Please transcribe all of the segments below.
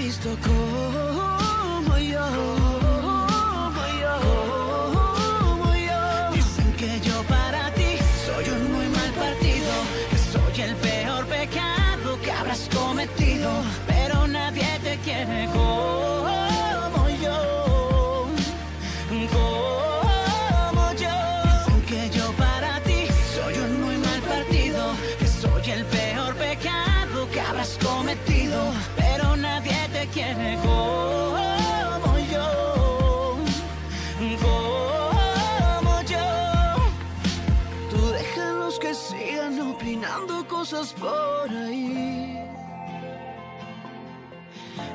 visto como yo. Dicen que yo para ti soy un muy mal partido, que soy el peor pecado que habrás cometido, pero nadie te quiere como yo, como yo. Dicen que yo para ti soy un muy mal partido, que soy el peor pecado que habrás cometido, pero nadie te quiere como yo, como yo. Tú déjalos que sigan opinando cosas por ahí.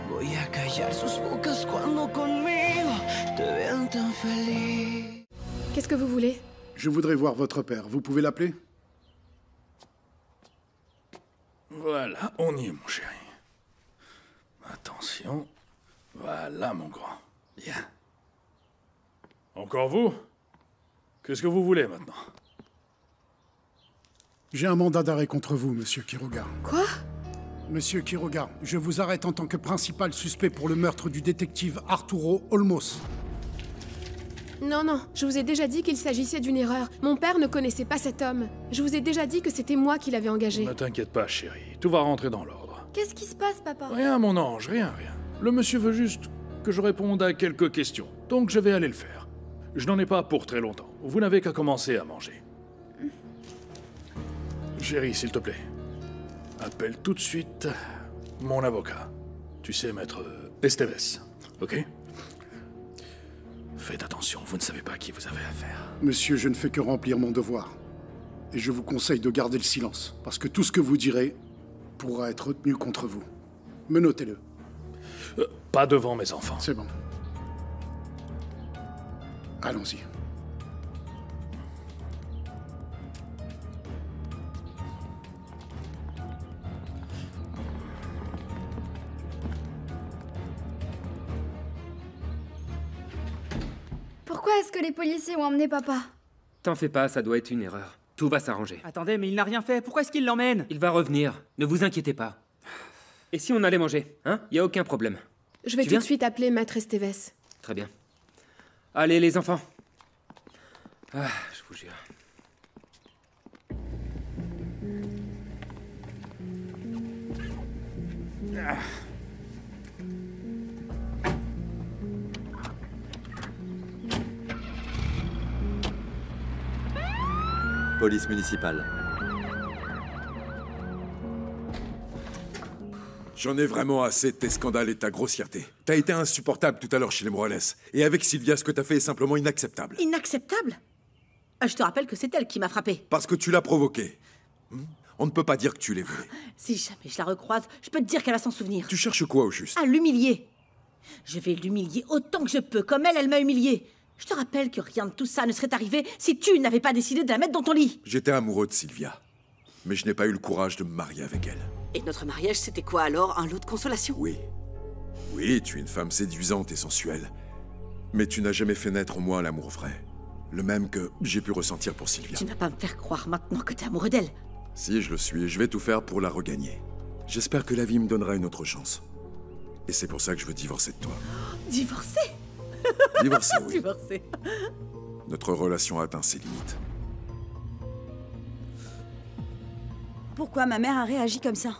Voy a callar sus bocas cuando conmigo te vean tan feliz. Qu'est-ce que vous voulez? Je voudrais voir votre père. Vous pouvez l'appeler? Voilà, on y est, mon chéri. Attention. Voilà, mon grand. Bien. Encore vous? Qu'est-ce que vous voulez maintenant? J'ai un mandat d'arrêt contre vous, monsieur Quiroga. Quoi? Monsieur Quiroga, je vous arrête en tant que principal suspect pour le meurtre du détective Arturo Olmos. Non, non, je vous ai déjà dit qu'il s'agissait d'une erreur. Mon père ne connaissait pas cet homme. Je vous ai déjà dit que c'était moi qui l'avais engagé. Ne t'inquiète pas, chérie. Tout va rentrer dans l'ordre. Qu'est-ce qui se passe, papa? Rien, mon ange, rien. Le monsieur veut juste que je réponde à quelques questions. Donc je vais aller le faire. Je n'en ai pas pour très longtemps. Vous n'avez qu'à commencer à manger. Chérie, s'il te plaît. Appelle tout de suite mon avocat. Tu sais, maître Esteves, ok? Faites attention, vous ne savez pas à qui vous avez affaire. Monsieur, je ne fais que remplir mon devoir. Et je vous conseille de garder le silence, parce que tout ce que vous direz pourra être retenu contre vous. Menotez-le. Pas devant mes enfants. C'est bon. Allons-y. Pourquoi est-ce que les policiers ont emmené papa? T'en fais pas, ça doit être une erreur. Tout va s'arranger. Attendez, mais il n'a rien fait. Pourquoi est-ce qu'il l'emmène? Il va revenir. Ne vous inquiétez pas. Et si on allait manger, hein? Y a aucun problème. Je vais tout de suite appeler Maître Esteves. Très bien. Allez, les enfants. Ah, je vous jure. Ah. Police municipale. J'en ai vraiment assez de tes scandales et de ta grossièreté. T'as été insupportable tout à l'heure chez les Morales. Et avec Sylvia, ce que t'as fait est simplement inacceptable. Inacceptable? Je te rappelle que c'est elle qui m'a frappée. Parce que tu l'as provoquée. On ne peut pas dire que tu l'es volée. Si jamais je la recroise, je peux te dire qu'elle va s'en souvenir. Tu cherches quoi au juste? À l'humilier. Je vais l'humilier autant que je peux, comme elle m'a humiliée. Je te rappelle que rien de tout ça ne serait arrivé si tu n'avais pas décidé de la mettre dans ton lit. J'étais amoureux de Sylvia. Mais je n'ai pas eu le courage de me marier avec elle. Et notre mariage, c'était quoi alors? Un lot de consolation? Oui. Oui, tu es une femme séduisante et sensuelle. Mais tu n'as jamais fait naître en moi l'amour vrai. Le même que j'ai pu ressentir pour Sylvia. Tu ne vas pas me faire croire maintenant que t'es amoureux d'elle. Si, je le suis, et je vais tout faire pour la regagner. J'espère que la vie me donnera une autre chance. Et c'est pour ça que je veux divorcer de toi. Divorcer? Divorcer, oui. Divorcer. Notre relation a atteint ses limites. Pourquoi ma mère a réagi comme ça?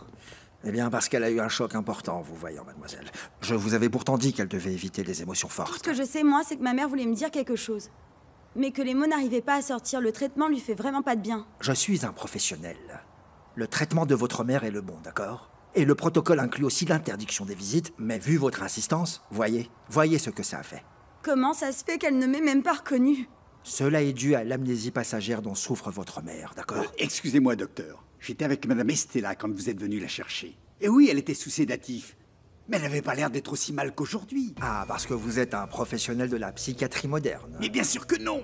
Eh bien, parce qu'elle a eu un choc important, vous voyant, mademoiselle. Je vous avais pourtant dit qu'elle devait éviter les émotions Tout fortes. ce que je sais, moi, c'est que ma mère voulait me dire quelque chose. Mais que les mots n'arrivaient pas à sortir, le traitement lui fait vraiment pas de bien. Je suis un professionnel. Le traitement de votre mère est le bon, d'accord? Et le protocole inclut aussi l'interdiction des visites, mais vu votre insistance, voyez ce que ça a fait. Comment ça se fait qu'elle ne m'ait même pas reconnue? Cela est dû à l'amnésie passagère dont souffre votre mère, d'accord? Excusez-moi, docteur. J'étais avec Madame Estella quand vous êtes venu la chercher. Et oui, elle était sous sédatif. Mais elle n'avait pas l'air d'être aussi mal qu'aujourd'hui. Ah, parce que vous êtes un professionnel de la psychiatrie moderne. Mais bien sûr que non!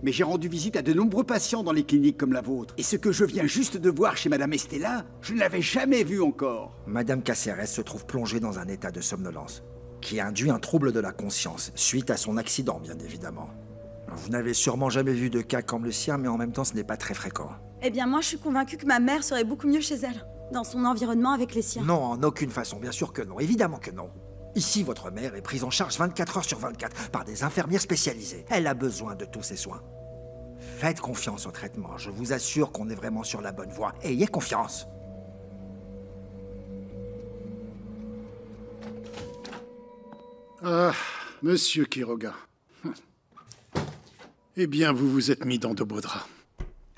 Mais j'ai rendu visite à de nombreux patients dans les cliniques comme la vôtre. Et ce que je viens juste de voir chez Madame Estella, je ne l'avais jamais vu encore. Madame Caceres se trouve plongée dans un état de somnolence, qui induit un trouble de la conscience, suite à son accident, bien évidemment. Vous n'avez sûrement jamais vu de cas comme le sien, mais en même temps, ce n'est pas très fréquent. Eh bien, moi, je suis convaincue que ma mère serait beaucoup mieux chez elle. dans son environnement avec les siens. Non, en aucune façon, bien sûr que non, évidemment que non. Ici, votre mère est prise en charge 24 heures sur 24 par des infirmières spécialisées. Elle a besoin de tous ses soins. Faites confiance au traitement, je vous assure qu'on est vraiment sur la bonne voie. Ayez confiance. Ah, monsieur Quiroga. Eh bien, vous vous êtes mis dans de beaux draps.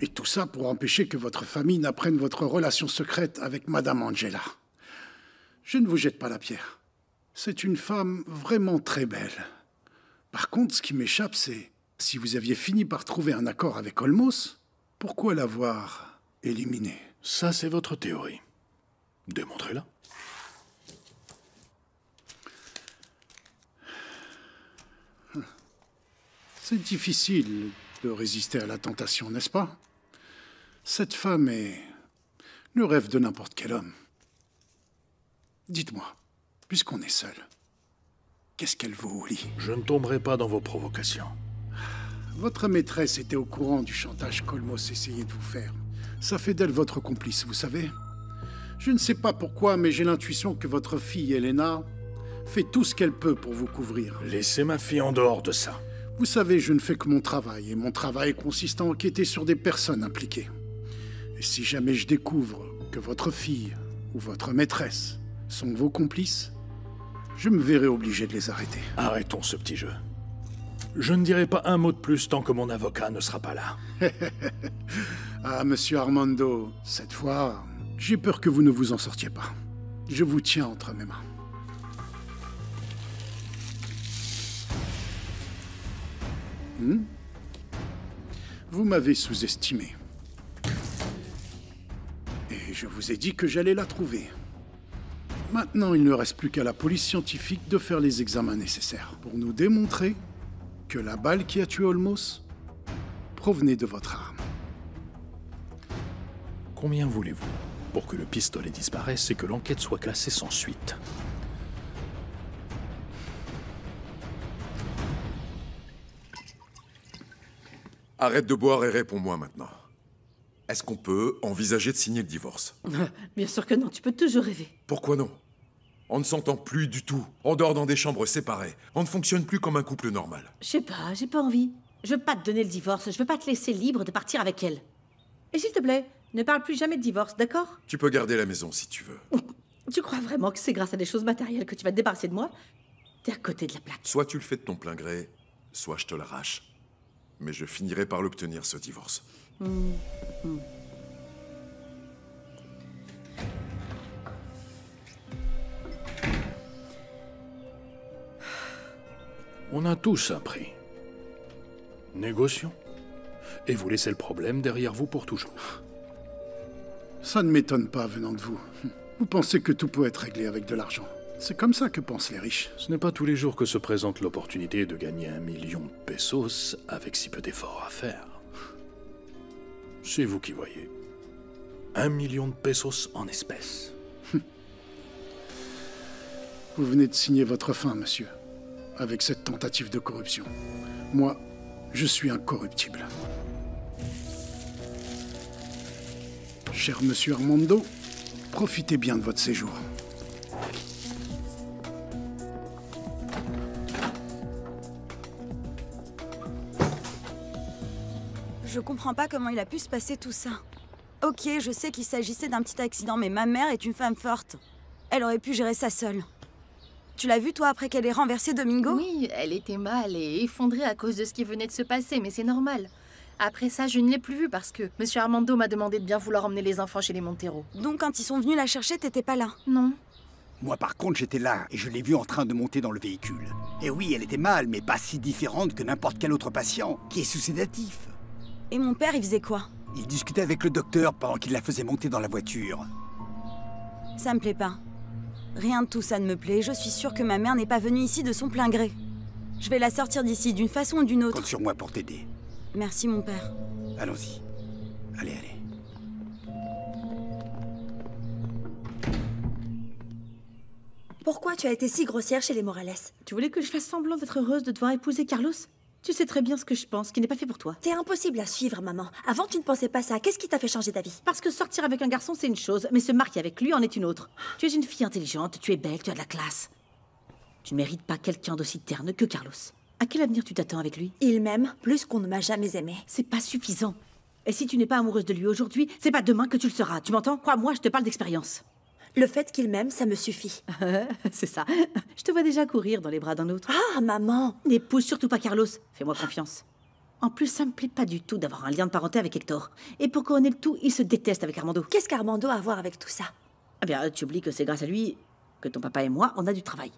Et tout ça pour empêcher que votre famille n'apprenne votre relation secrète avec Madame Angela. Je ne vous jette pas la pierre. C'est une femme vraiment très belle. Par contre, ce qui m'échappe, c'est... Si vous aviez fini par trouver un accord avec Olmos, pourquoi l'avoir éliminée? Ça, c'est votre théorie. Démontrez-la. C'est difficile de résister à la tentation, n'est-ce pas? Cette femme est le rêve de n'importe quel homme. Dites-moi, puisqu'on est seul, qu'est-ce qu'elle vaut au lit? Je ne tomberai pas dans vos provocations. Votre maîtresse était au courant du chantage qu'Olmos essayait de vous faire. Ça fait d'elle votre complice, vous savez? Je ne sais pas pourquoi, mais j'ai l'intuition que votre fille, Elena, fait tout ce qu'elle peut pour vous couvrir. Laissez ma fille en dehors de ça. Vous savez, je ne fais que mon travail, et mon travail consiste à enquêter sur des personnes impliquées. Et si jamais je découvre que votre fille ou votre maîtresse sont vos complices, je me verrai obligé de les arrêter. Arrêtons ce petit jeu. Je ne dirai pas un mot de plus tant que mon avocat ne sera pas là. Ah, monsieur Armando, cette fois, j'ai peur que vous ne vous en sortiez pas. Je vous tiens entre mes mains. Vous m'avez sous-estimé. Et je vous ai dit que j'allais la trouver. Maintenant, il ne reste plus qu'à la police scientifique de faire les examens nécessaires pour nous démontrer que la balle qui a tué Olmos provenait de votre arme. Combien voulez-vous pour que le pistolet disparaisse et que l'enquête soit classée sans suite? Arrête de boire et réponds-moi maintenant. Est-ce qu'on peut envisager de signer le divorce? Bien sûr que non, tu peux toujours rêver. Pourquoi non? On ne s'entend plus du tout. On dort dans des chambres séparées. On ne fonctionne plus comme un couple normal. Je sais pas, j'ai pas envie. Je veux pas te donner le divorce, je veux pas te laisser libre de partir avec elle. Et s'il te plaît, ne parle plus jamais de divorce, d'accord? Tu peux garder la maison si tu veux. Tu crois vraiment que c'est grâce à des choses matérielles que tu vas te débarrasser de moi? T'es à côté de la plaque. Soit tu le fais de ton plein gré, soit je te l'arrache. Mais je finirai par l'obtenir, ce divorce. On a tous un prix. Négocions. Et vous laissez le problème derrière vous pour toujours. Ça ne m'étonne pas venant de vous. Vous pensez que tout peut être réglé avec de l'argent. C'est comme ça que pensent les riches. Ce n'est pas tous les jours que se présente l'opportunité de gagner 1 million de pesos avec si peu d'efforts à faire. C'est vous qui voyez. 1 million de pesos en espèces. Vous venez de signer votre fin, monsieur, avec cette tentative de corruption. Moi, je suis incorruptible. Cher monsieur Armando, profitez bien de votre séjour. Je comprends pas comment il a pu se passer tout ça. Ok, je sais qu'il s'agissait d'un petit accident, mais ma mère est une femme forte. Elle aurait pu gérer ça seule. Tu l'as vu, toi, après qu'elle ait renversé Domingo? Oui, elle était mal et effondrée à cause de ce qui venait de se passer, mais c'est normal. Après ça, je ne l'ai plus vue parce que Monsieur Armando m'a demandé de bien vouloir emmener les enfants chez les Montero. Donc, quand ils sont venus la chercher, t'étais pas là? Non. Moi, par contre, j'étais là et je l'ai vue en train de monter dans le véhicule. Et oui, elle était mal, mais pas si différente que n'importe quel autre patient qui est sous sédatif. Et mon père, il faisait quoi? Il discutait avec le docteur pendant qu'il la faisait monter dans la voiture. Ça me plaît pas. Rien de tout ça ne me plaît. Je suis sûre que ma mère n'est pas venue ici de son plein gré. Je vais la sortir d'ici d'une façon ou d'une autre. Compte sur moi pour t'aider. Merci, mon père. Allons-y. Allez, allez. Pourquoi tu as été si grossière chez les Morales? Tu voulais que je fasse semblant d'être heureuse de devoir épouser Carlos? Tu sais très bien ce que je pense, qui n'est pas fait pour toi. T'es impossible à suivre, maman. Avant, tu ne pensais pas ça. Qu'est-ce qui t'a fait changer d'avis? Parce que sortir avec un garçon, c'est une chose, mais se marier avec lui en est une autre. Tu es une fille intelligente, tu es belle, tu as de la classe. Tu ne mérites pas quelqu'un d'aussi terne que Carlos. À quel avenir tu t'attends avec lui? Il m'aime plus qu'on ne m'a jamais aimé. C'est pas suffisant. Et si tu n'es pas amoureuse de lui aujourd'hui, c'est pas demain que tu le seras. Tu m'entends? Crois-moi, je te parle d'expérience. Le fait qu'il m'aime, ça me suffit. C'est ça. Je te vois déjà courir dans les bras d'un autre. Ah, maman! N'épouse surtout pas Carlos. Fais-moi confiance. En plus, ça me plaît pas du tout d'avoir un lien de parenté avec Hector. Et pour couronner le tout, il se déteste avec Armando. Qu'est-ce qu'Armando a à voir avec tout ça? Eh bien, tu oublies que c'est grâce à lui que ton papa et moi, on a du travail.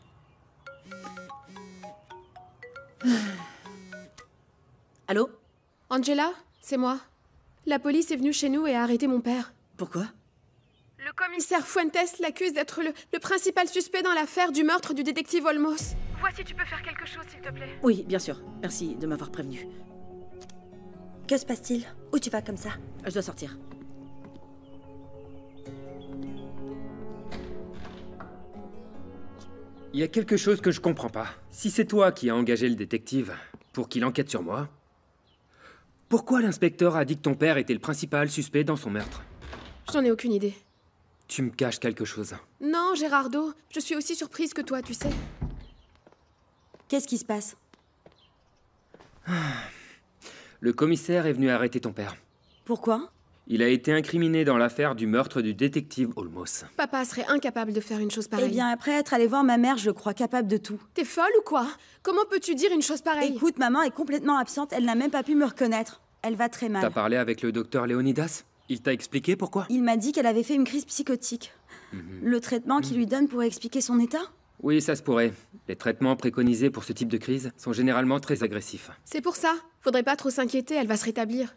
Allô? Angela, c'est moi. La police est venue chez nous et a arrêté mon père. Pourquoi? Le commissaire Fuentes l'accuse d'être le principal suspect dans l'affaire du meurtre du détective Olmos. Vois si tu peux faire quelque chose, s'il te plaît. Oui, bien sûr. Merci de m'avoir prévenu. Que se passe-t-il? Où tu vas comme ça? Je dois sortir. Il y a quelque chose que je comprends pas. Si c'est toi qui as engagé le détective pour qu'il enquête sur moi, pourquoi l'inspecteur a dit que ton père était le principal suspect dans son meurtre? J'en ai aucune idée. Tu me caches quelque chose. Non, Gérardo, je suis aussi surprise que toi, tu sais. Qu'est-ce qui se passe? Le commissaire est venu arrêter ton père. Pourquoi? Il a été incriminé dans l'affaire du meurtre du détective Olmos. Papa serait incapable de faire une chose pareille. Eh bien, après être allé voir ma mère, je le crois capable de tout. T'es folle ou quoi? Comment peux-tu dire une chose pareille? Écoute, maman est complètement absente, elle n'a même pas pu me reconnaître. Elle va très mal. T'as parlé avec le docteur Léonidas? Il t'a expliqué pourquoi? Il m'a dit qu'elle avait fait une crise psychotique. Le traitement qu'il lui donne pourrait expliquer son état? Oui, ça se pourrait. Les traitements préconisés pour ce type de crise sont généralement très agressifs. C'est pour ça. Faudrait pas trop s'inquiéter, elle va se rétablir.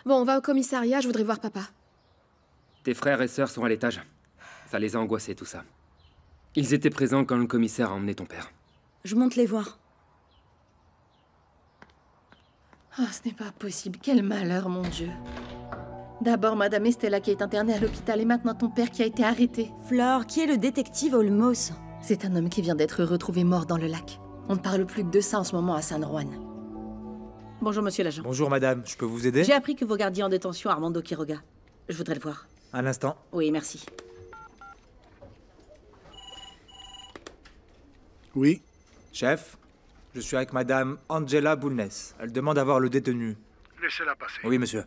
Bon, on va au commissariat, je voudrais voir papa. Tes frères et sœurs sont à l'étage. Ça les a angoissés, tout ça. Ils étaient présents quand le commissaire a emmené ton père. Je monte les voir. Oh, ce n'est pas possible. Quel malheur, mon Dieu. D'abord Madame Estella qui est internée à l'hôpital et maintenant ton père qui a été arrêté. Flore, qui est le détective Olmos? C'est un homme qui vient d'être retrouvé mort dans le lac. On ne parle plus que de ça en ce moment à San Juan. Bonjour, monsieur l'agent. Bonjour, madame. Je peux vous aider? J'ai appris que vous gardiez en détention Armando Quiroga. Je voudrais le voir. Un instant. Oui, merci. Oui? Chef, je suis avec madame Angela Bulnes. Elle demande à voir le détenu. Laissez-la passer. Oui, monsieur.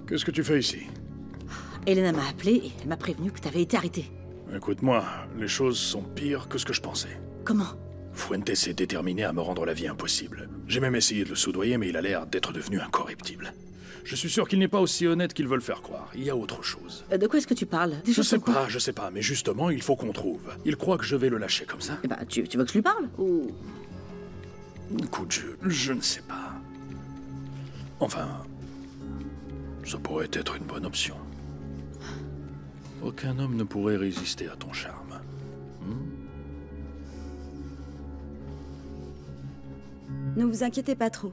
Qu'est-ce que tu fais ici? Elena m'a appelé et elle m'a prévenu que t'avais été arrêté. Écoute-moi, les choses sont pires que ce que je pensais. Comment? Fuentes est déterminé à me rendre la vie impossible. J'ai même essayé de le soudoyer, mais il a l'air d'être devenu incorruptible. Je suis sûr qu'il n'est pas aussi honnête qu'ils veulent faire croire. Il y a autre chose. De quoi est-ce que tu parles? Je sais pas, mais justement, il faut qu'on trouve. Il croit que je vais le lâcher comme ça. Eh ben, tu veux que je lui parle? Ou... Écoute, je ne sais pas. Enfin, ça pourrait être une bonne option. Aucun homme ne pourrait résister à ton charme. Ne vous inquiétez pas trop.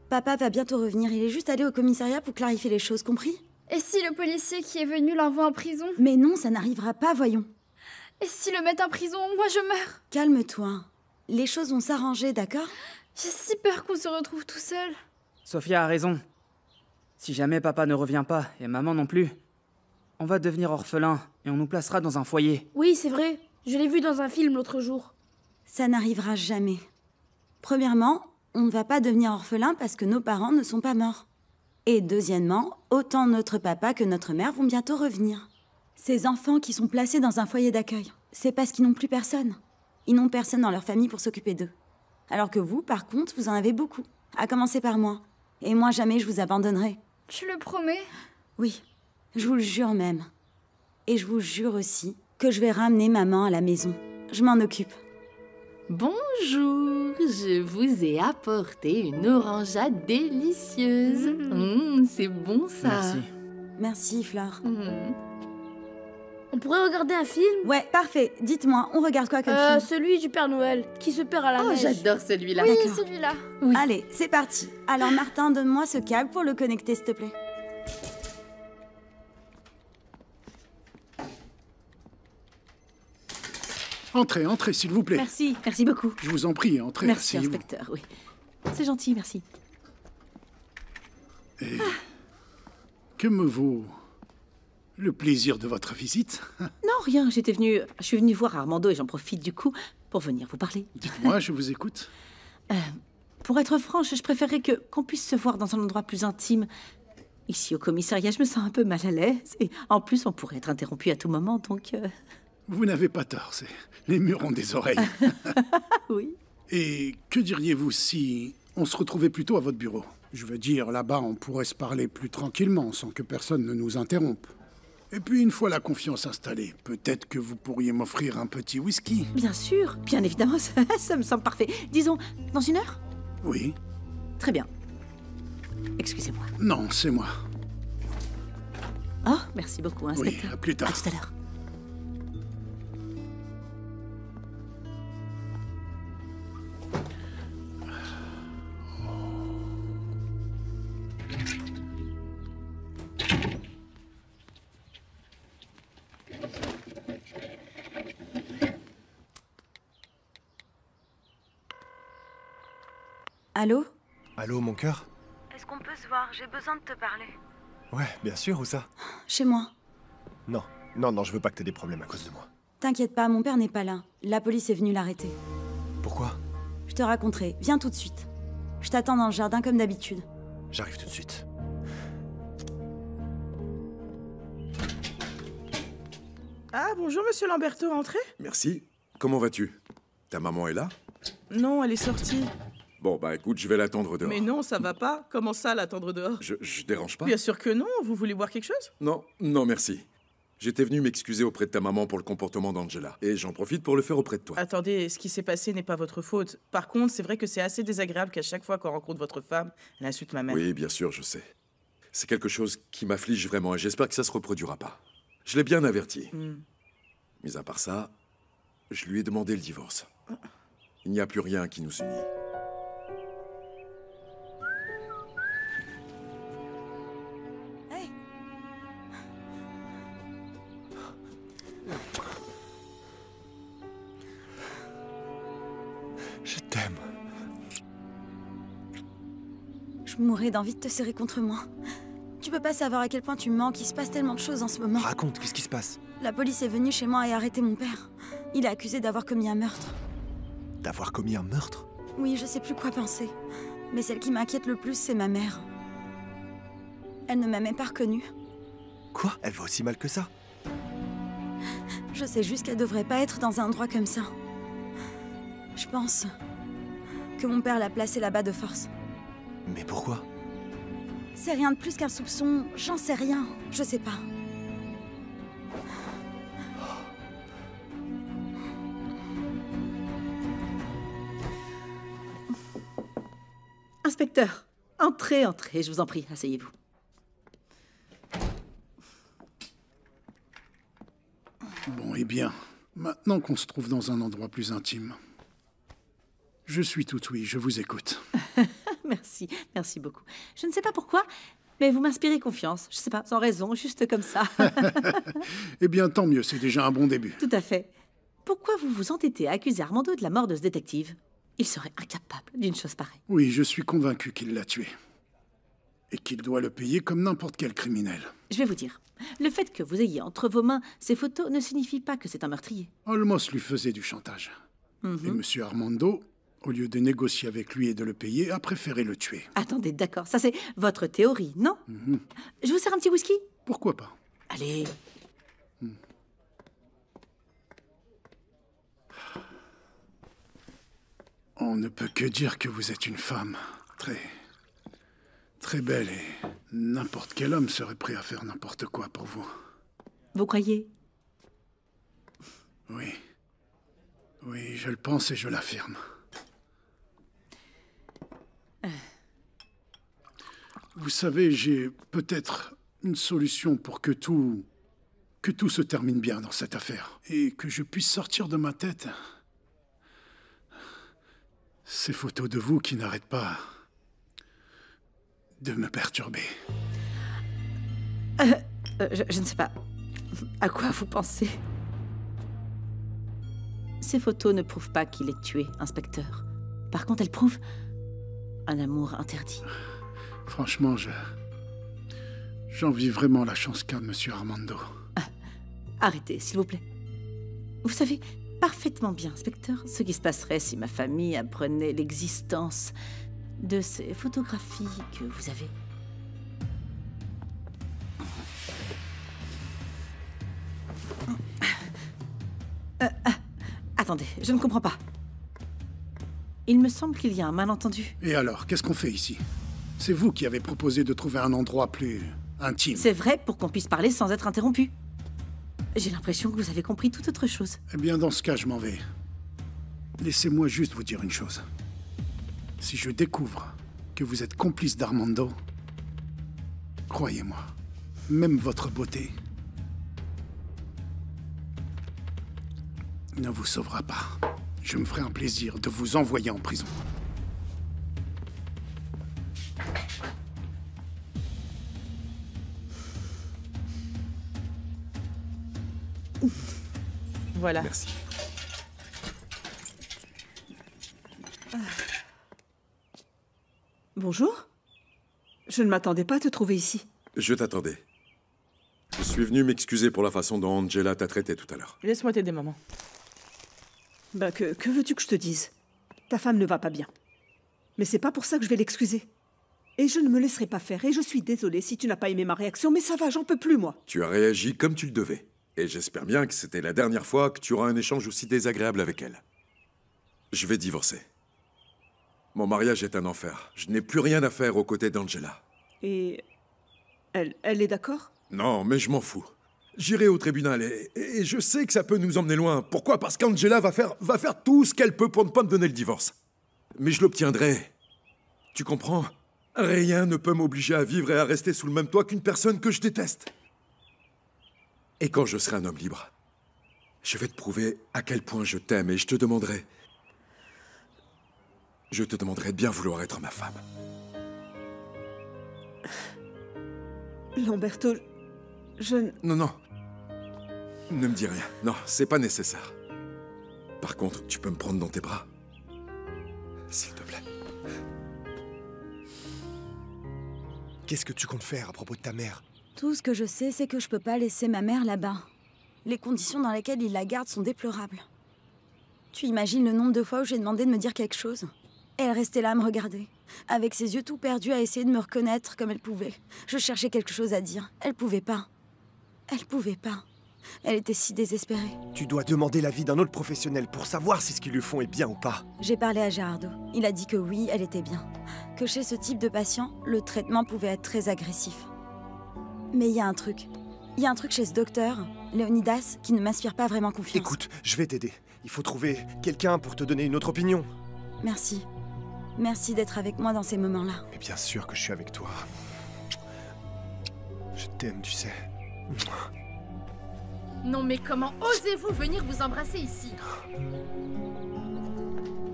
Papa va bientôt revenir, il est juste allé au commissariat pour clarifier les choses, compris? Et si le policier qui est venu l'envoie en prison? Mais non, ça n'arrivera pas, voyons. Et si le mettent en prison, moi je meurs? Calme-toi. Les choses vont s'arranger, d'accord? J'ai si peur qu'on se retrouve tout seul. Sophia a raison. Si jamais papa ne revient pas, et maman non plus, on va devenir orphelin et on nous placera dans un foyer. Oui, c'est vrai. Je l'ai vu dans un film l'autre jour. Ça n'arrivera jamais. Premièrement, on ne va pas devenir orphelin parce que nos parents ne sont pas morts. Et deuxièmement, autant notre papa que notre mère vont bientôt revenir. Ces enfants qui sont placés dans un foyer d'accueil, c'est parce qu'ils n'ont plus personne. Ils n'ont personne dans leur famille pour s'occuper d'eux. Alors que vous, par contre, vous en avez beaucoup. À commencer par moi. Et moi, jamais je vous abandonnerai. Tu le promets? Oui, je vous le jure même. Et je vous jure aussi que je vais ramener maman à la maison. Je m'en occupe. Bonjour, je vous ai apporté une orangeade délicieuse. C'est bon ça. Merci. Merci, Flore. On pourrait regarder un film? Ouais, parfait. Dites-moi, on regarde quoi comme film? Celui du Père Noël, qui se perd à la neige. Oh, j'adore celui-là. Oui, celui-là. Oui. Allez, c'est parti. Alors Martin, donne-moi ce câble pour le connecter, s'il te plaît. Entrez, entrez, s'il vous plaît. Merci, merci beaucoup. Je vous en prie, entrez. Merci, asseyez-vous. inspecteur, oui. C'est gentil, merci. Et que me vaut le plaisir de votre visite? Non, rien, je suis venue voir Armando et j'en profite du coup pour venir vous parler. Dites-moi, je vous écoute. Pour être franche, je préférerais qu'on puisse se voir dans un endroit plus intime. Ici, au commissariat, je me sens un peu mal à l'aise. Et en plus, on pourrait être interrompu à tout moment, donc... Vous n'avez pas tort, les murs ont des oreilles. Oui. Et que diriez-vous si on se retrouvait plutôt à votre bureau? Je veux dire, là-bas, on pourrait se parler plus tranquillement, sans que personne ne nous interrompe. Et puis, une fois la confiance installée, peut-être que vous pourriez m'offrir un petit whisky. Bien sûr, bien évidemment, ça me semble parfait. Disons, dans 1 heure? Oui. Très bien. Excusez-moi. Non, c'est moi. Oh, merci beaucoup, inspecteur. Oui, à plus tard. À tout à l'heure. Allô? Allô, mon cœur? Est-ce qu'on peut se voir? J'ai besoin de te parler. Ouais, bien sûr, où ça? Chez moi. Non, non, je veux pas que t'aies des problèmes à cause de moi. T'inquiète pas, mon père n'est pas là. La police est venue l'arrêter. Pourquoi? Je te raconterai. Viens tout de suite. Je t'attends dans le jardin comme d'habitude. J'arrive tout de suite. Ah, bonjour, monsieur Lamberto, entrez? Merci. Comment vas-tu? Ta maman est là? Non, elle est sortie. Bon, bah écoute, je vais l'attendre dehors. Mais non, ça va pas. Comment ça, l'attendre dehors? Je dérange pas? Bien sûr que non. Vous voulez boire quelque chose? Non, non, merci. J'étais venu m'excuser auprès de ta maman pour le comportement d'Angela. Et j'en profite pour le faire auprès de toi. Attendez, ce qui s'est passé n'est pas votre faute. Par contre, c'est vrai que c'est assez désagréable qu'à chaque fois qu'on rencontre votre femme, elle insulte ma mère. Oui, bien sûr, je sais. C'est quelque chose qui m'afflige vraiment et j'espère que ça se reproduira pas. Je l'ai bien averti. Mis à part ça, je lui ai demandé le divorce. Il n'y a plus rien qui nous unit. Je t'aime. Je mourrais d'envie de te serrer contre moi. Tu peux pas savoir à quel point tu me manques, il se passe tellement de choses en ce moment. Raconte, qu'est-ce qui se passe? La police est venue chez moi et a arrêté mon père. Il est accusé d'avoir commis un meurtre. D'avoir commis un meurtre? Oui, je sais plus quoi penser. Mais celle qui m'inquiète le plus, c'est ma mère. Elle ne m'a même pas reconnue. Quoi? Elle va aussi mal que ça? Je sais juste qu'elle devrait pas être dans un endroit comme ça. Je pense que mon père l'a placée là-bas de force. Mais pourquoi? C'est rien de plus qu'un soupçon, j'en sais rien, je sais pas. Inspecteur, entrez, je vous en prie, asseyez-vous. Bon, eh bien, maintenant qu'on se trouve dans un endroit plus intime, je suis tout oui, je vous écoute. Merci, merci beaucoup. Je ne sais pas pourquoi, mais vous m'inspirez confiance. Je sais pas, sans raison, juste comme ça. Eh bien, tant mieux, c'est déjà un bon début. Tout à fait. Pourquoi vous vous entêtez à accuser Armando de la mort de ce détective? Il serait incapable d'une chose pareille. Oui, je suis convaincu qu'il l'a tué. Et qu'il doit le payer comme n'importe quel criminel. Je vais vous dire, le fait que vous ayez entre vos mains ces photos ne signifie pas que c'est un meurtrier. Olmos lui faisait du chantage. Et monsieur Armando, au lieu de négocier avec lui et de le payer, a préféré le tuer. Attendez, d'accord, ça c'est votre théorie, non? Je vous sers un petit whisky? Pourquoi pas? Allez. On ne peut que dire que vous êtes une femme très belle et n'importe quel homme serait prêt à faire n'importe quoi pour vous. Vous croyez? Oui. Oui, je le pense et je l'affirme. Vous savez, j'ai peut-être une solution pour que tout se termine bien dans cette affaire. Et que je puisse sortir de ma tête ces photos de vous qui n'arrêtent pas de me perturber. Je ne sais pas. À quoi vous pensez? Ces photos ne prouvent pas qu'il est tué, inspecteur. Par contre, elles prouvent un amour interdit. Franchement, j'envie vraiment la chance qu'a Monsieur Armando. Arrêtez, s'il vous plaît. Vous savez parfaitement bien, inspecteur, ce qui se passerait si ma famille apprenait l'existence de ces photographies que vous avez. Attendez, je ne comprends pas. Il me semble qu'il y a un malentendu. Et alors, qu'est-ce qu'on fait ici? C'est vous qui avez proposé de trouver un endroit plus intime. C'est vrai pour qu'on puisse parler sans être interrompu. J'ai l'impression que vous avez compris toute autre chose. Eh bien, dans ce cas, je m'en vais. Laissez-moi juste vous dire une chose. Si je découvre que vous êtes complice d'Armando, croyez-moi, même votre beauté ne vous sauvera pas. Je me ferai un plaisir de vous envoyer en prison. Voilà. Merci. Bonjour. Je ne m'attendais pas à te trouver ici. Je t'attendais. Je suis venu m'excuser pour la façon dont Angela t'a traité tout à l'heure. Laisse-moi t'aider, maman. Ben, que veux-tu que je te dise? Ta femme ne va pas bien. Mais c'est pas pour ça que je vais l'excuser. Et je ne me laisserai pas faire. Et je suis désolée si tu n'as pas aimé ma réaction, mais ça va, j'en peux plus, moi. Tu as réagi comme tu le devais. Et j'espère bien que c'était la dernière fois que tu auras un échange aussi désagréable avec elle. Je vais divorcer. Mon mariage est un enfer. Je n'ai plus rien à faire aux côtés d'Angela. Et... Elle est d'accord? Non, mais je m'en fous. J'irai au tribunal et je sais que ça peut nous emmener loin. Pourquoi? Parce qu'Angela va faire tout ce qu'elle peut pour ne pas me donner le divorce. Mais je l'obtiendrai. Tu comprends? Rien ne peut m'obliger à vivre et à rester sous le même toit qu'une personne que je déteste. Et quand je serai un homme libre, je vais te prouver à quel point je t'aime et je te demanderai... Je te demanderai de bien vouloir être ma femme. Lamberto, je... Non. Ne me dis rien. Non, c'est pas nécessaire. Par contre, tu peux me prendre dans tes bras? S'il te plaît. Qu'est-ce que tu comptes faire à propos de ta mère? Tout ce que je sais, c'est que je peux pas laisser ma mère là-bas. Les conditions dans lesquelles il la garde sont déplorables. Tu imagines le nombre de fois où j'ai demandé de me dire quelque chose? Et elle restait là à me regarder, avec ses yeux tout perdus à essayer de me reconnaître comme elle pouvait. Je cherchais quelque chose à dire. Elle pouvait pas. Elle pouvait pas. Elle était si désespérée. Tu dois demander l'avis d'un autre professionnel pour savoir si ce qu'ils lui font est bien ou pas. J'ai parlé à Gerardo. Il a dit que oui, elle était bien. Que chez ce type de patient, le traitement pouvait être très agressif. Mais il y a un truc. Il y a un truc chez ce docteur, Léonidas, qui ne m'inspire pas vraiment confiance. Écoute, je vais t'aider. Il faut trouver quelqu'un pour te donner une autre opinion. Merci. Merci d'être avec moi dans ces moments-là. Mais bien sûr que je suis avec toi. Je t'aime, tu sais. Non mais comment osez-vous venir vous embrasser ici?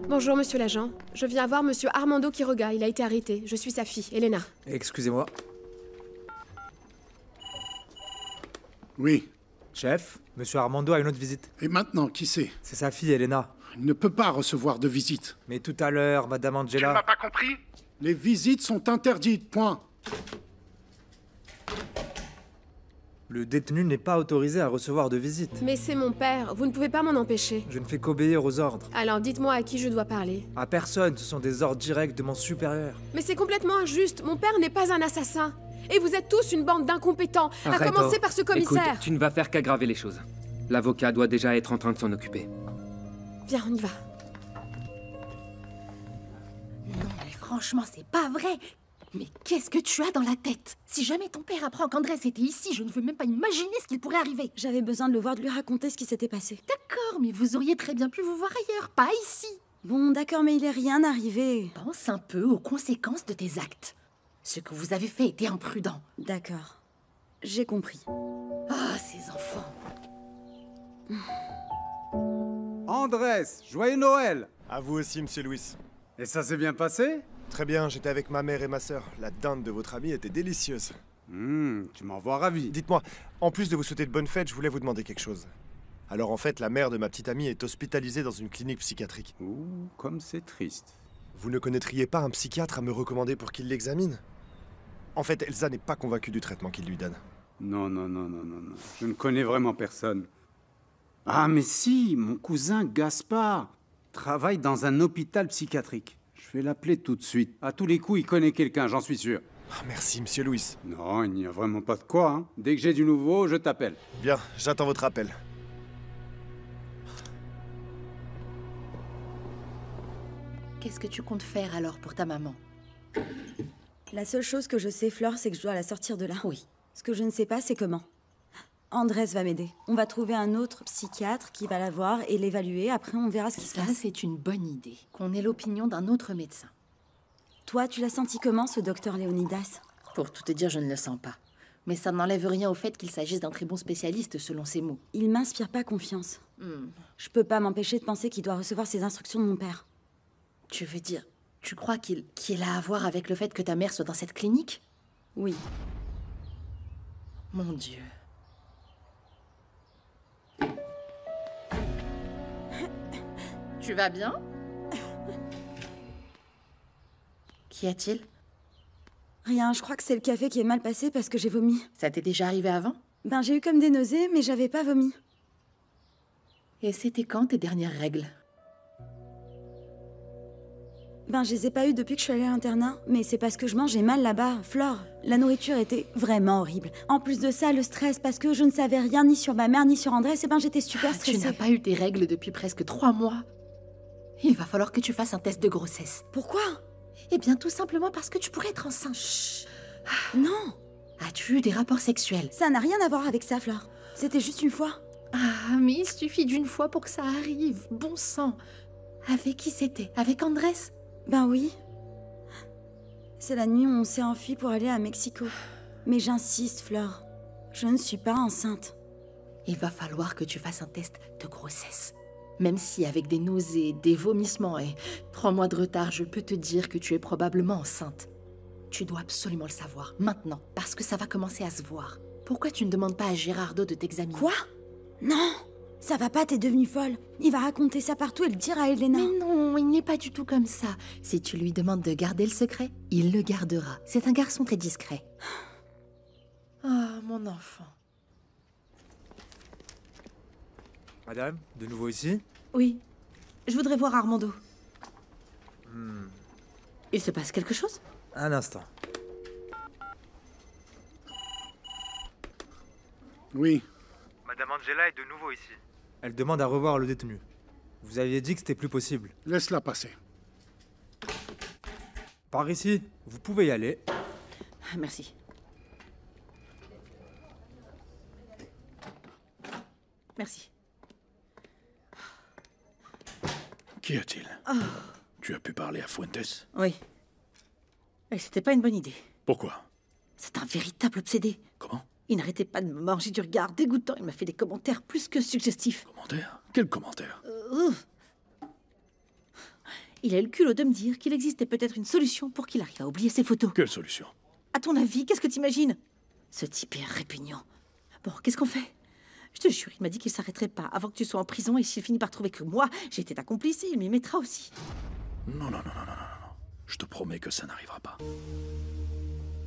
Bonjour, monsieur l'agent. Je viens voir monsieur Armando Quiroga. Il a été arrêté. Je suis sa fille, Elena. Excusez-moi. Oui. Chef, monsieur Armando a une autre visite. Et maintenant, qui c'est? C'est sa fille, Elena. Il ne peut pas recevoir de visite. Mais tout à l'heure, madame Angela... Tu m'as pas compris? Les visites sont interdites, point. Le détenu n'est pas autorisé à recevoir de visite. Mais c'est mon père. Vous ne pouvez pas m'en empêcher. Je ne fais qu'obéir aux ordres. Alors dites-moi à qui je dois parler. À personne, ce sont des ordres directs de mon supérieur. Mais c'est complètement injuste. Mon père n'est pas un assassin. Et vous êtes tous une bande d'incompétents, à commencer par ce commissaire. Écoute, tu ne vas faire qu'aggraver les choses. L'avocat doit déjà être en train de s'en occuper. Viens, on y va. Non mais franchement, c'est pas vrai. Mais qu'est-ce que tu as dans la tête? Si jamais ton père apprend qu'Andrés était ici, je ne veux même pas imaginer ce qu'il pourrait arriver. J'avais besoin de le voir, de lui raconter ce qui s'était passé. D'accord, mais vous auriez très bien pu vous voir ailleurs, pas ici. Bon, d'accord, mais il est rien arrivé. Pense un peu aux conséquences de tes actes. Ce que vous avez fait était imprudent. D'accord. J'ai compris. Ah, ces enfants. Andrés, joyeux Noël! À vous aussi, monsieur Louis. Et ça s'est bien passé? Très bien, j'étais avec ma mère et ma sœur. La dinde de votre ami était délicieuse. Tu m'en vois ravi. Dites-moi, en plus de vous souhaiter de bonnes fêtes, je voulais vous demander quelque chose. Alors en fait, la mère de ma petite amie est hospitalisée dans une clinique psychiatrique. Ouh, comme c'est triste. Vous ne connaîtriez pas un psychiatre à me recommander pour qu'il l'examine? En fait, Elsa n'est pas convaincue du traitement qu'il lui donne. Non. Je ne connais vraiment personne. Ah, mais si, mon cousin Gaspard travaille dans un hôpital psychiatrique. Je vais l'appeler tout de suite. À tous les coups, il connaît quelqu'un, j'en suis sûr. Ah, merci, monsieur Louis. Non, il n'y a vraiment pas de quoi, hein. Dès que j'ai du nouveau, je t'appelle. Bien, j'attends votre appel. Qu'est-ce que tu comptes faire alors pour ta maman? La seule chose que je sais, Flore, c'est que je dois la sortir de là. Oui. Ce que je ne sais pas, c'est comment. Andrés va m'aider. On va trouver un autre psychiatre qui va la voir et l'évaluer. Après, on verra ce qui se passe. Ça, c'est une bonne idée. Qu'on ait l'opinion d'un autre médecin. Toi, tu l'as senti comment, ce docteur Léonidas? Pour tout te dire, je ne le sens pas. Mais ça n'enlève rien au fait qu'il s'agisse d'un très bon spécialiste, selon ses mots. Il m'inspire pas confiance. Je peux pas m'empêcher de penser qu'il doit recevoir ses instructions de mon père. Tu veux dire, tu crois qu'il a à voir avec le fait que ta mère soit dans cette clinique? Oui. Mon Dieu. Tu vas bien? Qu'y a-t-il? Rien, je crois que c'est le café qui est mal passé parce que j'ai vomi. Ça t'est déjà arrivé avant? Ben, j'ai eu comme des nausées, mais j'avais pas vomi. Et c'était quand tes dernières règles? Ben, je les ai pas eues depuis que je suis allée à l'internat, mais c'est parce que je mangeais mal là-bas. Flore, la nourriture était vraiment horrible. En plus de ça, le stress, parce que je ne savais rien ni sur ma mère ni sur Andrés, et ben j'étais super stressée. Tu n'as pas eu tes règles depuis presque 3 mois. Il va falloir que tu fasses un test de grossesse. Pourquoi? Eh bien, tout simplement parce que tu pourrais être enceinte. Chut. Non. As-tu eu des rapports sexuels? Ça n'a rien à voir avec ça, Flore. C'était juste une fois. Ah, mais il suffit d'une fois pour que ça arrive. Bon sang. Avec qui c'était? Avec Andrés? Ben oui. C'est la nuit où on s'est enfui pour aller à Mexico. Mais j'insiste, Flore. Je ne suis pas enceinte. Il va falloir que tu fasses un test de grossesse. Même si avec des nausées, des vomissements et 3 mois de retard, je peux te dire que tu es probablement enceinte. Tu dois absolument le savoir, maintenant, parce que ça va commencer à se voir. Pourquoi tu ne demandes pas à Gérardo de t'examiner? Quoi? Non! Ça va pas, t'es devenue folle. Il va raconter ça partout et le dire à Elena. Mais non, il n'est pas du tout comme ça. Si tu lui demandes de garder le secret, il le gardera. C'est un garçon très discret. Ah, mon enfant. Madame, de nouveau ici? Oui. Je voudrais voir Armando. Il se passe quelque chose? Un instant. Oui. Madame Angela est de nouveau ici. Elle demande à revoir le détenu. Vous aviez dit que c'était plus possible. Laisse-la passer. Par ici, vous pouvez y aller. Merci. Merci. Qu'y a-t-il? Oh. Tu as pu parler à Fuentes? Oui. Et c'était pas une bonne idée. Pourquoi? C'est un véritable obsédé. Comment? Il n'arrêtait pas de me manger du regard dégoûtant. Il m'a fait des commentaires plus que suggestifs. Commentaires? Quels commentaires? Il a eu le culot de me dire qu'il existait peut-être une solution pour qu'il arrive à oublier ses photos. Quelle solution? À ton avis, qu'est-ce que t'imagines? Ce type est répugnant. Bon, qu'est-ce qu'on fait? Je te jure, il m'a dit qu'il s'arrêterait pas avant que tu sois en prison et s'il finit par trouver que moi, j'étais ta complice, il m'y mettra aussi. Non. Je te promets que ça n'arrivera pas.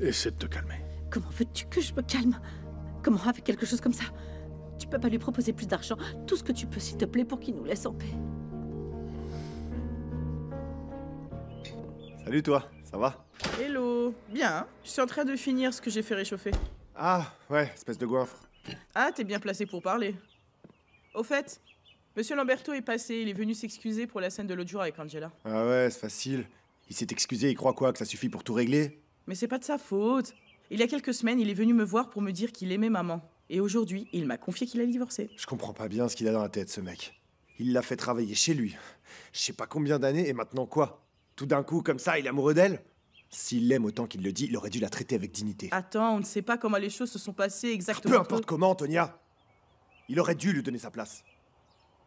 Essaie de te calmer. Comment veux-tu que je me calme? Comment avec quelque chose comme ça? Tu peux pas lui proposer plus d'argent? Tout ce que tu peux, s'il te plaît, pour qu'il nous laisse en paix. Salut toi, ça va? Hello. Bien, je suis en train de finir ce que j'ai fait réchauffer. Ah, ouais, espèce de goinfre. Ah, t'es bien placé pour parler. Au fait, Monsieur Lamberto est passé, il est venu s'excuser pour la scène de l'autre jour avec Angela. Ah ouais, c'est facile. Il s'est excusé, il croit quoi, que ça suffit pour tout régler? Mais c'est pas de sa faute. Il y a quelques semaines, il est venu me voir pour me dire qu'il aimait maman. Et aujourd'hui, il m'a confié qu'il allait divorcer. Je comprends pas bien ce qu'il a dans la tête, ce mec. Il l'a fait travailler chez lui. Je sais pas combien d'années, et maintenant quoi? Tout d'un coup, comme ça, il est amoureux d'elle? S'il l'aime autant qu'il le dit, il aurait dû la traiter avec dignité. Attends, on ne sait pas comment les choses se sont passées exactement. Peu importe comment, Antonia. Il aurait dû lui donner sa place.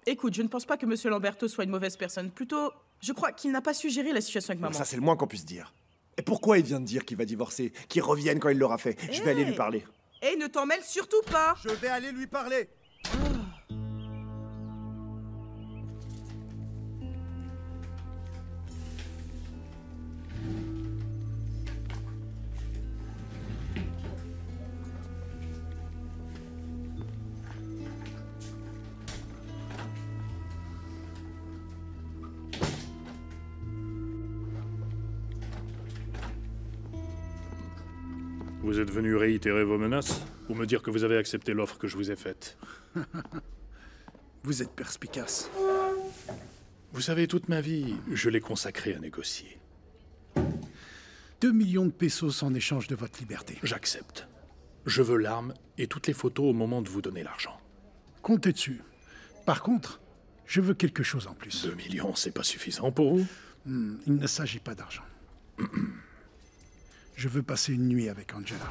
Écoute, je ne pense pas que Monsieur Lamberto soit une mauvaise personne. Plutôt, je crois qu'il n'a pas su gérer la situation avec maman. Ça, c'est le moins qu'on puisse dire. Et pourquoi il vient de dire qu'il va divorcer? Qu'il revienne quand il l'aura fait? Je vais aller lui parler. Et ne t'en mêle surtout pas. Je vais aller lui parler. Vous êtes venu réitérer vos menaces? Ou me dire que vous avez accepté l'offre que je vous ai faite? Vous êtes perspicace. Vous savez, toute ma vie, je l'ai consacrée à négocier. 2 millions de pesos en échange de votre liberté. J'accepte. Je veux l'arme et toutes les photos au moment de vous donner l'argent. Comptez dessus. Par contre, je veux quelque chose en plus. 2 millions, c'est pas suffisant pour vous? Il ne s'agit pas d'argent. Je veux passer une nuit avec Angela.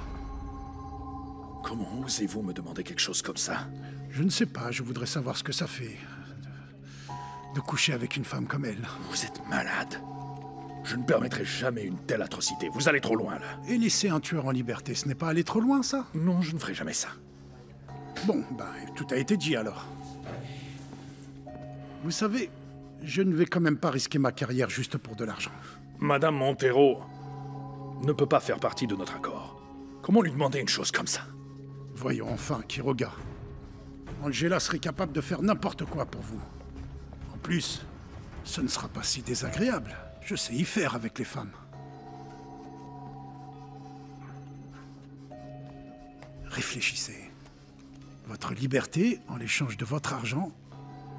Comment osez-vous me demander quelque chose comme ça? Je ne sais pas, je voudrais savoir ce que ça fait de coucher avec une femme comme elle. Vous êtes malade. Je ne permettrai jamais une telle atrocité. Vous allez trop loin, là. Et laisser un tueur en liberté, ce n'est pas aller trop loin, ça? Non, je ne ferai jamais ça. Bon, tout a été dit, alors. Vous savez, je ne vais quand même pas risquer ma carrière juste pour de l'argent. Madame Montero ne peut pas faire partie de notre accord. Comment lui demander une chose comme ça? Voyons enfin, Quiroga. Angela serait capable de faire n'importe quoi pour vous. En plus, ce ne sera pas si désagréable. Je sais y faire avec les femmes. Réfléchissez. Votre liberté en l'échange de votre argent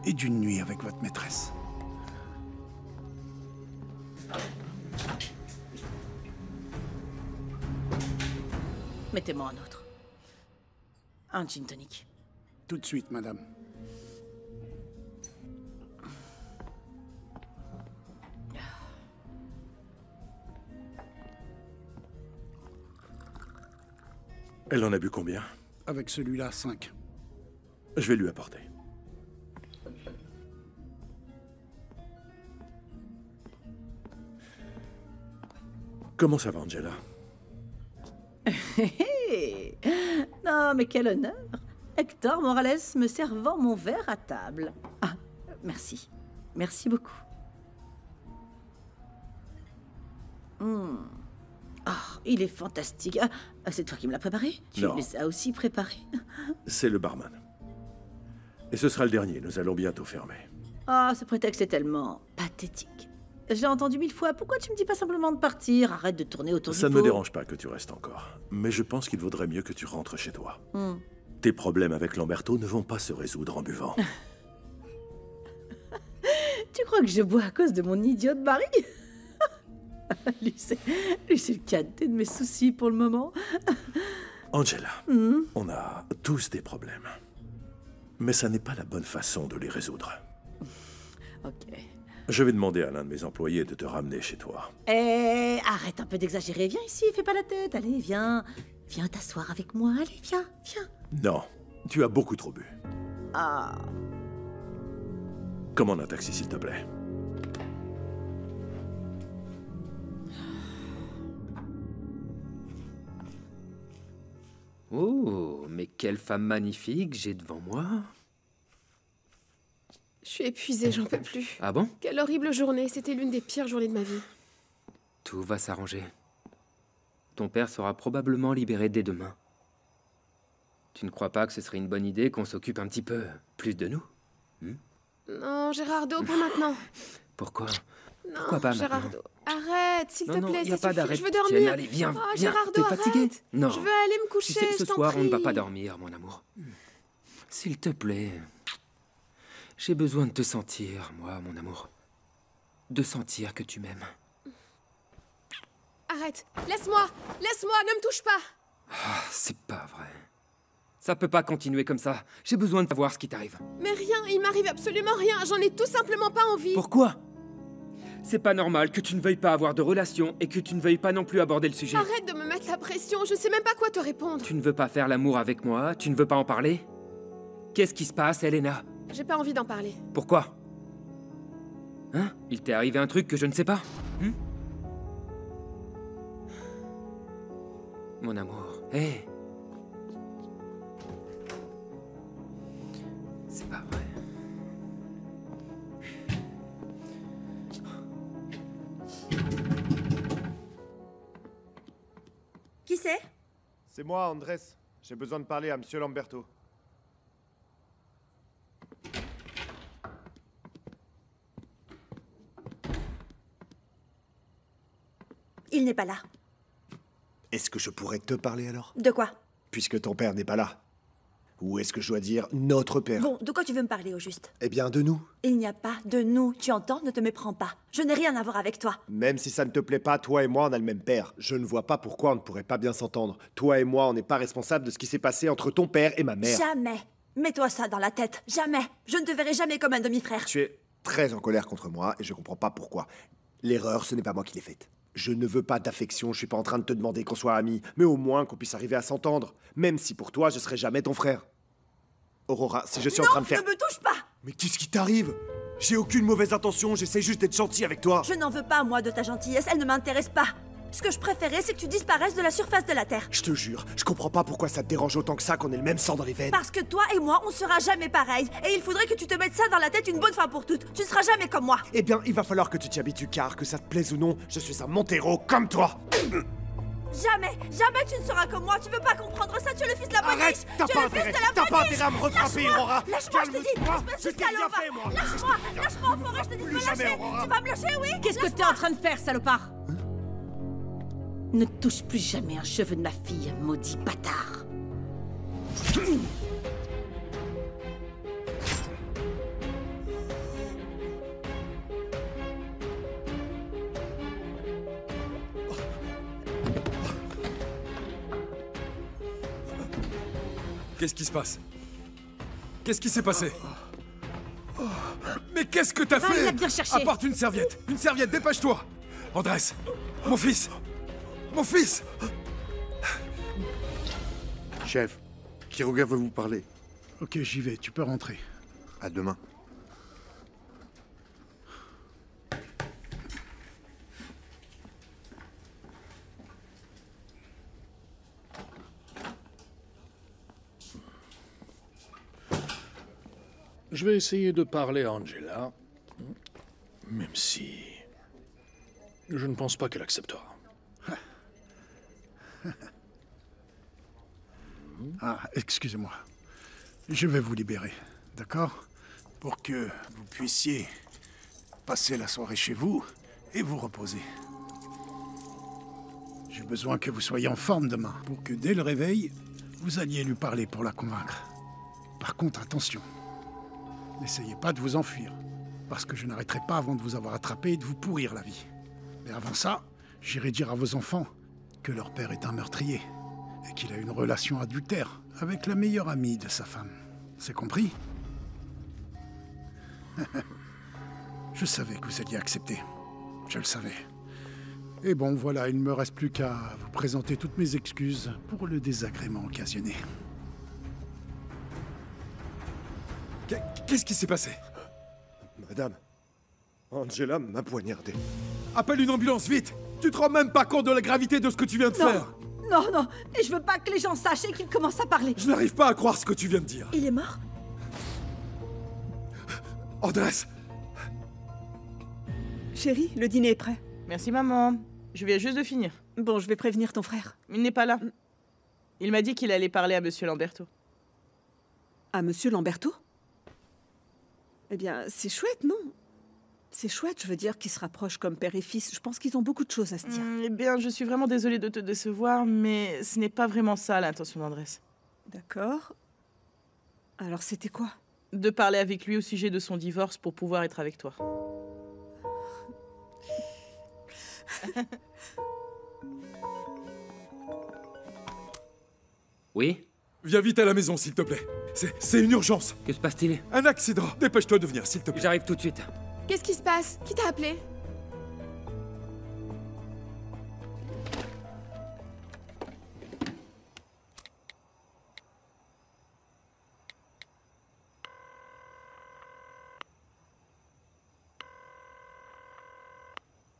et d'une nuit avec votre maîtresse. Mettez-moi un autre. Un gin tonic. Tout de suite, madame. Elle en a bu combien? Avec celui-là, 5. Je vais lui apporter. Comment ça va, Angela? Non, mais quel honneur! Hector Morales me servant mon verre à table. Ah, merci. Merci beaucoup. Oh, il est fantastique. Ah, c'est toi qui me l'as préparé? Tu Non. les as aussi préparés? C'est le barman. Et ce sera le dernier, nous allons bientôt fermer. Ah, ce prétexte est tellement pathétique. J'ai entendu 1000 fois. Pourquoi tu me dis pas simplement de partir? Arrête de tourner autour du pot. Ça ne me dérange pas que tu restes encore, mais je pense qu'il vaudrait mieux que tu rentres chez toi. Tes problèmes avec Lamberto ne vont pas se résoudre en buvant. Tu crois que je bois à cause de mon idiot de mari? Lui, c'est le cadet de mes soucis pour le moment. Angela, on a tous des problèmes. Mais ça n'est pas la bonne façon de les résoudre. Ok. Je vais demander à l'un de mes employés de te ramener chez toi. Arrête un peu d'exagérer. Viens ici, fais pas la tête. Allez, viens. Viens t'asseoir avec moi. Allez, viens, viens. Non, tu as beaucoup trop bu. Ah. Commande un taxi, s'il te plaît. Oh, mais quelle femme magnifique j'ai devant moi. Je suis épuisée, j'en peux plus. Ah bon? Quelle horrible journée, c'était l'une des pires journées de ma vie. Tout va s'arranger. Ton père sera probablement libéré dès demain. Tu ne crois pas que ce serait une bonne idée qu'on s'occupe un petit peu plus de nous? Non, Gérardo, pas maintenant. Pourquoi? Non, Pourquoi pas Gérardo, maintenant? arrête, s'il te plaît, y a ça pas suffit, d'arrêt. je veux dormir. Tiens, allez, viens, Oh, viens. Gérardo, T'es fatigué? arrête. Non. Je veux aller me coucher, Tu sais, ce je t'en soir, on ne va prie. pas dormir, mon amour. S'il te plaît. J'ai besoin de te sentir, moi, mon amour. De sentir que tu m'aimes. Arrête, laisse-moi, ne me touche pas. Ah, c'est pas vrai. Ça peut pas continuer comme ça. J'ai besoin de savoir ce qui t'arrive. Mais rien, il m'arrive absolument rien, j'en ai tout simplement pas envie. Pourquoi? C'est pas normal que tu ne veuilles pas avoir de relation et que tu ne veuilles pas non plus aborder le sujet. Arrête de me mettre la pression, je sais même pas quoi te répondre. Tu ne veux pas faire l'amour avec moi? Tu ne veux pas en parler? Qu'est-ce qui se passe, Elena? J'ai pas envie d'en parler. Pourquoi? Hein? Il t'est arrivé un truc que je ne sais pas? Mon amour, hé! C'est pas vrai. Qui c'est? C'est moi, Andrés. J'ai besoin de parler à Monsieur Lamberto. Il n'est pas là. Est-ce que je pourrais te parler alors? De quoi? Puisque ton père n'est pas là. Ou est-ce que je dois dire notre père? Bon, de quoi tu veux me parler au juste? Eh bien, de nous. Il n'y a pas de nous, tu entends? Ne te méprends pas. Je n'ai rien à voir avec toi. Même si ça ne te plaît pas, toi et moi, on a le même père. Je ne vois pas pourquoi on ne pourrait pas bien s'entendre. Toi et moi, on n'est pas responsables de ce qui s'est passé entre ton père et ma mère. Jamais. Mets-toi ça dans la tête. Jamais. Je ne te verrai jamais comme un demi-frère. Tu es très en colère contre moi et je comprends pas pourquoi. L'erreur, ce n'est pas moi qui l'ai faite. Je ne veux pas d'affection, je suis pas en train de te demander qu'on soit amis, mais au moins qu'on puisse arriver à s'entendre. Même si pour toi, je serai jamais ton frère. Aurora, si je suis en train de faire... Non, ne me touche pas! Mais qu'est-ce qui t'arrive? J'ai aucune mauvaise intention, j'essaie juste d'être gentil avec toi. Je n'en veux pas, moi, de ta gentillesse, elle ne m'intéresse pas. Ce que je préférais, c'est que tu disparaisses de la surface de la Terre. Je te jure, je comprends pas pourquoi ça te dérange autant que ça qu'on ait le même sang dans les veines. Parce que toi et moi, on sera jamais pareils. Et il faudrait que tu te mettes ça dans la tête une bonne fois pour toutes. Tu ne seras jamais comme moi. Eh bien, il va falloir que tu t'y habitues, car que ça te plaise ou non, je suis un Montero comme toi. Jamais, jamais tu ne seras comme moi. Tu veux pas comprendre ça? Tu es le fils de la poniche. Arrête, t'as pas intérêt à me refrapper, Aurora. Lâche-moi, je te dis. Je t'ai rien fait, moi. Lâche-moi, en forêt, je te dis de me lâcher. Tu vas me lâcher, oui? Qu'est-ce que t'es en train de faire, salopard? Ne touche plus jamais un cheveu de ma fille, maudit bâtard. Qu'est-ce qui se passe? Qu'est-ce qui s'est passé? Mais qu'est-ce que t'as fait? Viens chercher. Apporte une serviette. Une serviette, dépêche-toi. Andrés, mon fils. Mon fils. Chef, Quiroga veut vous parler. Ok, j'y vais, tu peux rentrer. À demain. Je vais essayer de parler à Angela, même si je ne pense pas qu'elle acceptera. Ah, excusez-moi. Je vais vous libérer, d'accord? Pour que vous puissiez passer la soirée chez vous et vous reposer. J'ai besoin que vous soyez en forme demain, pour que dès le réveil, vous alliez lui parler pour la convaincre. Par contre, attention. N'essayez pas de vous enfuir, parce que je n'arrêterai pas avant de vous avoir attrapé et de vous pourrir la vie. Mais avant ça, j'irai dire à vos enfants que leur père est un meurtrier et qu'il a une relation adultère avec la meilleure amie de sa femme. C'est compris? Je savais que vous alliez accepter. Je le savais. Et bon, voilà, il ne me reste plus qu'à vous présenter toutes mes excuses pour le désagrément occasionné. Qu'est-ce qui s'est passé? Madame, Angela m'a poignardé. Appelle une ambulance, vite! Tu te rends même pas compte de la gravité de ce que tu viens de faire! Non, non, et je veux pas que les gens sachent et qu'ils commencent à parler. Je n'arrive pas à croire ce que tu viens de dire. Il est mort? Andrés! Chérie, le dîner est prêt. Merci, maman. Je viens juste de finir. Bon, je vais prévenir ton frère. Il n'est pas là. Il m'a dit qu'il allait parler à Monsieur Lamberto. À Monsieur Lamberto? Eh bien, c'est chouette, non? C'est chouette, je veux dire, qu'ils se rapprochent comme père et fils. Je pense qu'ils ont beaucoup de choses à se dire. Eh bien, je suis vraiment désolée de te décevoir, mais ce n'est pas vraiment ça l'intention d'Andrés. D'accord. Alors, c'était quoi? De parler avec lui au sujet de son divorce pour pouvoir être avec toi. Oui? Viens vite à la maison, s'il te plaît. C'est une urgence. Que se passe-t-il? Un accident. Dépêche-toi de venir, s'il te plaît. J'arrive tout de suite. Qu'est-ce qui se passe? Qui t'a appelé?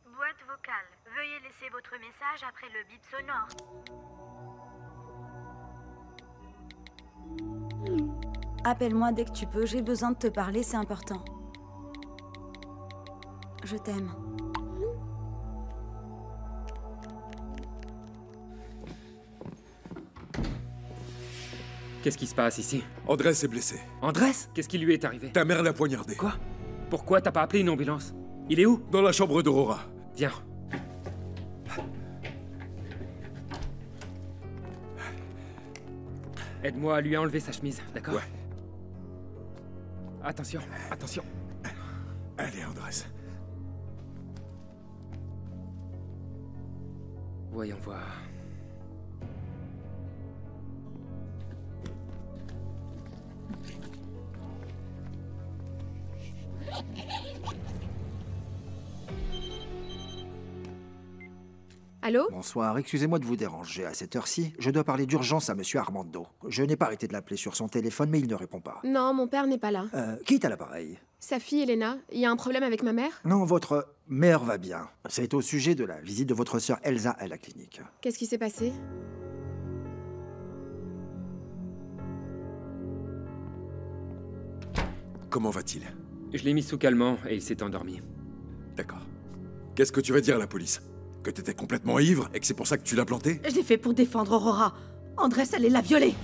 Boîte vocale. Veuillez laisser votre message après le bip sonore. Appelle-moi dès que tu peux, j'ai besoin de te parler, c'est important. Je t'aime. Qu'est-ce qui se passe ici? Andrés est blessé. Andrés? Qu'est-ce qui lui est arrivé? Ta mère l'a poignardé. Quoi? Pourquoi t'as pas appelé une ambulance? Il est où? Dans la chambre d'Aurora. Viens. Aide-moi à lui enlever sa chemise, d'accord? Ouais. Attention, attention. Allez, Andrés. Voyons voir. Allô? Bonsoir, excusez-moi de vous déranger à cette heure-ci. Je dois parler d'urgence à monsieur Armando. Je n'ai pas arrêté de l'appeler sur son téléphone, mais il ne répond pas. Non, mon père n'est pas là. Qui est à l'appareil? Sa fille, Elena. Il y a un problème avec ma mère? Non, votre mère va bien. C'est au sujet de la visite de votre sœur Elsa à la clinique. Qu'est-ce qui s'est passé? Comment va-t-il? Je l'ai mis sous calmant et il s'est endormi. D'accord. Qu'est-ce que tu vas dire à la police? Que t'étais complètement ivre et que c'est pour ça que tu l'as planté? Je l'ai fait pour défendre Aurora. Andrés allait la violer.